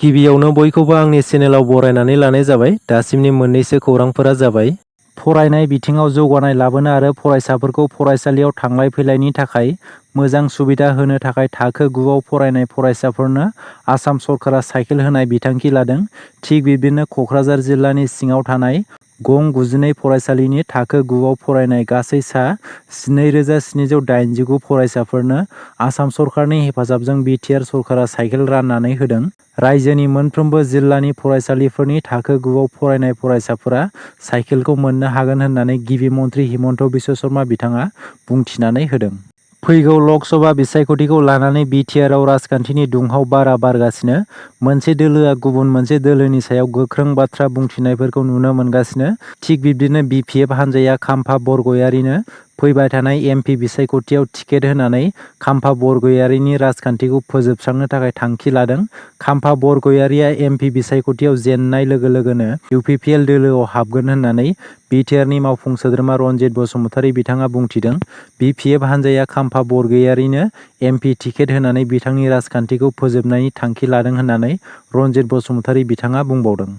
गिबियावनो बयखौबो आंनि चेनेलाव बरायनानै लानाय जाबाय। दासिमनि मोननैसो खौरांफोरा जाबाय फरायनाय बिथिङाव जौगानाय लाबोनो आरो फरायसाफोरखौ फरायसालियाव थांलाय फैलायनि थाखाय मोजां सुबिदा होनो थाखाय थाखो 9आव फरायनाय फरायसाफोरनो आसाम सरकारा साइकेल होनाय बिथांखि लादों। थिग बिब्दिनो कक्राझार जिल्लानि सिङाव थानाय गं 92 फरायसालिनि थाखो 9आव फरायनाय गासै सा 12,789 फरायसाफोरनो आसाम सरकारनि हेफाजाबजों बिटिआर सरकारा साइकेल राननानै होदों। रायजोनि मोनफ्रोमबो जिल्लानि फरायसालिफोरनि थाखो 9आव फरायनाय फरायसाफोरा साइकेलखौ मोननो हागोन होननानै गिबि मन्थ्रि हिमन्त बिश्व शर्मा बिथाङा बुंथिनानै होदों। फैगौ लकसभा बिसायख'थिखौ लानानै बिटिआरआव राजखान्थिनि दुंहाव बारा बारगासिनो। मोनसे दोलोआ गुबुन मोनसे दोलोनि सायाव गोख्रों बाथ्रा बुंथिनायफोरखौ नुनो मोनगासिनो। थिग बिब्दिनो बिपिएफ हान्जाया खाम्फा बरगयारिनो फैबाय थानाय एमपि बिसायख'थियाव टिकेट होनानै खाम्फा बरगयारिनि राजखान्थिखौ फोजोबस्रांनो थाखाय थांखि लादों। खाम्फा बरगयारिया एमपि बिसायख'थियाव जेननाय लोगो लोगोनो इउपिपिएल दोलोआव हाबगोन होननानै बिटिआरनि मावफुं सोद्रोमा रनजित बसुमतारी बिथाङा बुंथिदों। बिपिएफ हान्जाया खाम्फा बरगयारिनो एमपि टिकेट होनानै बिथांनि राजखान्थिखौ फोजोबनायनि थांखि लादों होननानै रनजित बसुमतारी बिथाङा बुंबावदों।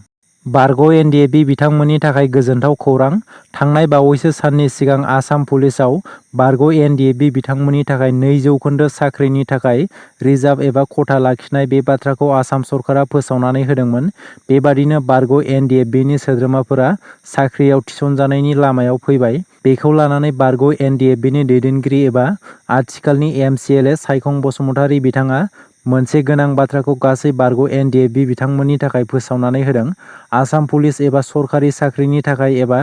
बारग' एनडिएफबि बिथांमोननि थाखाय गोजोनथाव खौरां। थांनाय बावैसो साननि सिगां आसाम पुलिसाव बारग' एनडिएफबि बिथांमोननि थाखाय 2% साख्रिनि थाखाय रिजार्भ एबा खथा लाखिनाय बे बाथ्राखौ आसाम सरकारा फोसावनानै होदोंमोन। बेबादिनो बारग' एनडिएफबिनि सोद्रोमाफोरा साख्रियाव थिसनजानायनि लामायाव फैबाय। बेखौ लानानै बारग' एनडिएफबिनि दैदेनगिरि एबा आथिखालनि एमसिएलए सायखं बसुमतारी बिथाङा मोनसे गोनां बाथ्राखौ गासै बारग' एनडिएफबि बिथांमोननि थाखाय फोसावनानै होदों। आसाम पुलिस एबा सरकारि साख्रिनि थाखाय एबा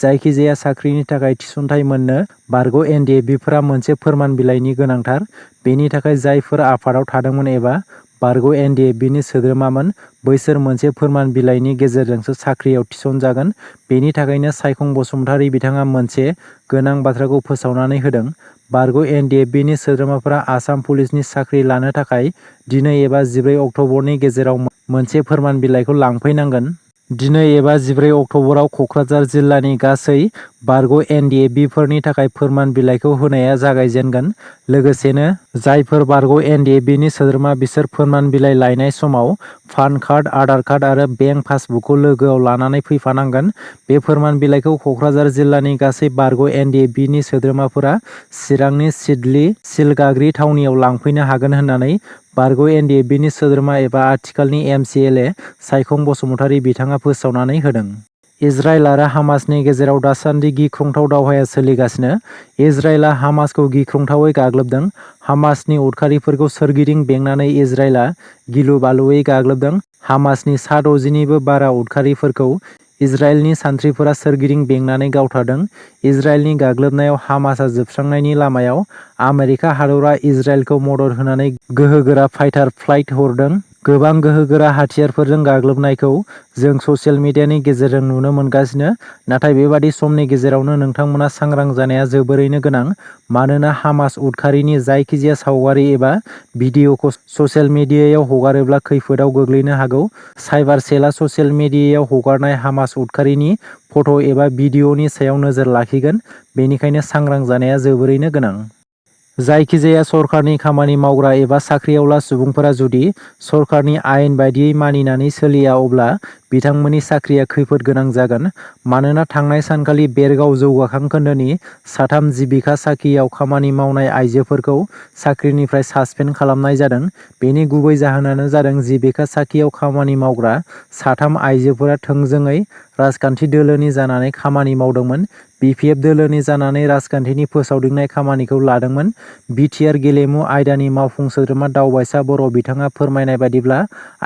जायखिजाया साख्रिनि थाखाय थिसनथाइ मोननो बारग' एनडिएफबिफोरा मोनसे फोरमान बिलाइनि गोनांथार। बेनि थाखाय जायफोर आफादाव थादोंमोन एबा बारग' एनडिएफबिनि सोद्रोमामोन बैसोर मोनसे फोरमान बिलाइनि गेजेरजोंसो साख्रियाव थिसनजागोन। बेनि थाखायनो सायखं बसुमतारी बिथाङा मोनसे गोनां बाथ्राखौ फोसावनानै होदों। बारग' एनडिएफबिनि सोद्रोमाफोरा आसाम पुलिसनि साख्रि लानो थाखाय दिनै एबा 14 अक्ट'बरनि गेजेराव मोनसे फोरमान बिलाइखौ लांफैनांगोन। दिनै एबा 14 अक्ट'बराव कक्राझार जिल्लानि गासै बारग' एनडिएफबिफोरनि थाखाय फोरमान बिलाइखौ होनाया जागायजेनगोन। लोगोसेनो जायफोर बारग' एनडिएफबिनि सोद्रोमा बिसोर फोरमान बिलाइ लायनाय समाव पान कार्ड, आधार कार्ड आरो बेंक पासबुकखौ लोगोआव लानानै फैफानांगोन। बे फोरमान बिलाइखौ कक्राझार जिल्लानि गासै बारग' एनडिएफबिनि सोद्रोमाफोरा चिरांनि सिडली सिलगाग्रि थावनियाव लांफैनो हागोन होननानै बारग' एनडिएफबिनि सोद्रोमा एबा आथिखालनि एमसिएलए सायखं बसुमतारी बिथाङा फोसावनानै होदों। इजराइल आरो हामासनि गेजेराव दासान्दि गिख्रंथाव दावहाया सोलिगासिनो। इजराइलआ हामासखौ गिख्रंथावै गाग्लोबदों। हामासनि उदखारिफोरखौ सोरगिदिं बेंनानै इजराइलआ गिलु-बालुयै गाग्लोबदों। हामासनि सा 60निबो बारा उदखारिफोरखौ इजराइलनि सान्थ्रिफोरा सोरगिदिं बेंनानै गावथारदों। इजराइलनि गाग्लोबनायाव हामासआ जोबस्रांनायनि लामायाव आमेरिका हादरा इजराइलखौ मदद होनानै गोहोगोरा फाइटार फ्लाइट हरदों। गोबां गोहोगोरा हाथियारफोरजों गाग्लोबनायखौ जों ससियेल मिडियानि गेजेरजों नुनो मोनगासिनो। नाथाय बेबादि समनि गेजेरावनो नोंथांमोना सांग्रां जानाया जोबोरैनो गोनां। मानोना हामास उदखारिनि जायखिजाया सावगारि एबा भिडिअ'खौ ससियेल मिडियायाव हगारोब्ला खैफोदाव गोग्लैनो हागौ। साइबार सेलआ ससियेल मिडियायाव हगारनाय हामास उदखारिनि फट' एबा भिडिअ'नि सायाव नोजोर लाखिगोन। बेनिखायनो सांग्रां जानाया जोबोरैनो गोनां। जायखिजाया सरकारनि खामानि मावग्रा एबा साख्रिआवला सुबुंफोरा जुदि सरकारनि आयेन बायदियै मानिनानै सोलिया अब्ला बिथांमोननि साख्रिया खैफोद गोनां जागोन। मानोना थांनाय सानखालि बेरगाव जौगाखां खोन्दोनि 3 जिबिका साखियाव खामानि मावनाय आइजोफोरखौ साख्रिनिफ्राय सासपेन्ड खालामनाय जादों। बेनि गुबै जाहोनानो जादों जिबिका साखियाव खामानि मावग्रा 3 आइजोफोरा थोंजोङै राजखान्थि दोलोनि जानानै खामानि मावदोंमोन। बिपिएफ दोलोनि जानानै राजखान्थिनि फोसावदिंनाय खामानिखौ लादोंमोन। बिटिआर गेलेमु आयदानि मावफुं सोद्रोमा दावबायसा बर' बिथाङा फोरमायनाय बादिब्ला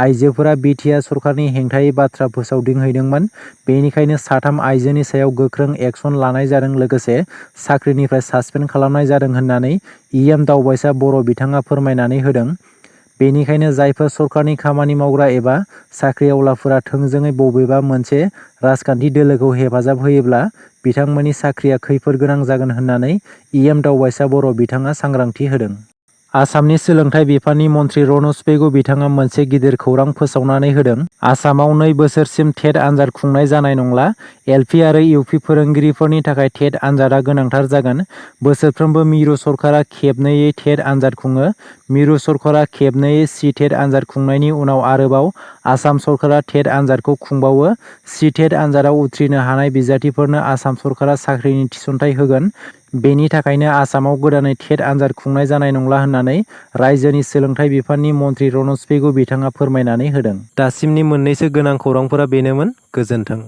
आइजोफोरा बिटिआर सरकारनि हेंथायै बाथ्रा फोसावदिंहैदोंमोन। बेनिखायनो 3 आइजोनि सायाव गोख्रों एक्सन लानाय जादों लोगोसे साख्रिनिफ्राय सासपेन्ड खालामनाय जादों होननानै इएम दावबायसा बर' बिथाङा फोरमायनानै होदों। बेनिखायनो जायफोर सरकारनि खामानि मावग्रा एबा साख्रिआवलाफोरा थोंजोङै बबेबा मोनसे राजखान्थि दोलोखौ हेफाजाब होयोब्ला बिथांमोननि साख्रिया खैफोद गोनां जागोन होननानै इएम दावबायसा बर' बिथाङा सांग्रांथि होदों। आसामनि सोलोंथाइ बिफाननि मन्थ्रि रनज पेगु बिथाङा मोनसे गिदिर खौरां फोसावनानै होदों। आसामाव 2 बोसोरसिम टेट आनजाद खुंनाय जानाय नंला। एलपि आरो इउपि फोरोंगिरिफोरनि थाखाय टेट आनजादा गोनांथार जागोन। बोसोरफ्रोमबो मिरु सरकारा खेबनैयै टेट आनजाद खुङो। मिरु सरकारा खेबनैयै सि-टेट आनजाद खुंनायनि उनाव आरोबाव आसाम सरकारा टेट आनजादखौ खुंबावो। सि-टेट आनजादाव उथ्रिनो हानाय बिजाथिफोरनो आसाम सरकारा साख्रिनि थिसनथाइ होगोन। बेनि थाखायनो आसामाव गोदानै टेट आनजाद खुंनाय जानाय नंला होननानै रायजोनि सोलोंथाइ बिफाननि मन्थ्रि रनज पेगु बिथाङा फोरमायनानै होदों। दासिमनि मोननैसो गोनां खौरांफोरा बेनोमोन। गोजोन्थों।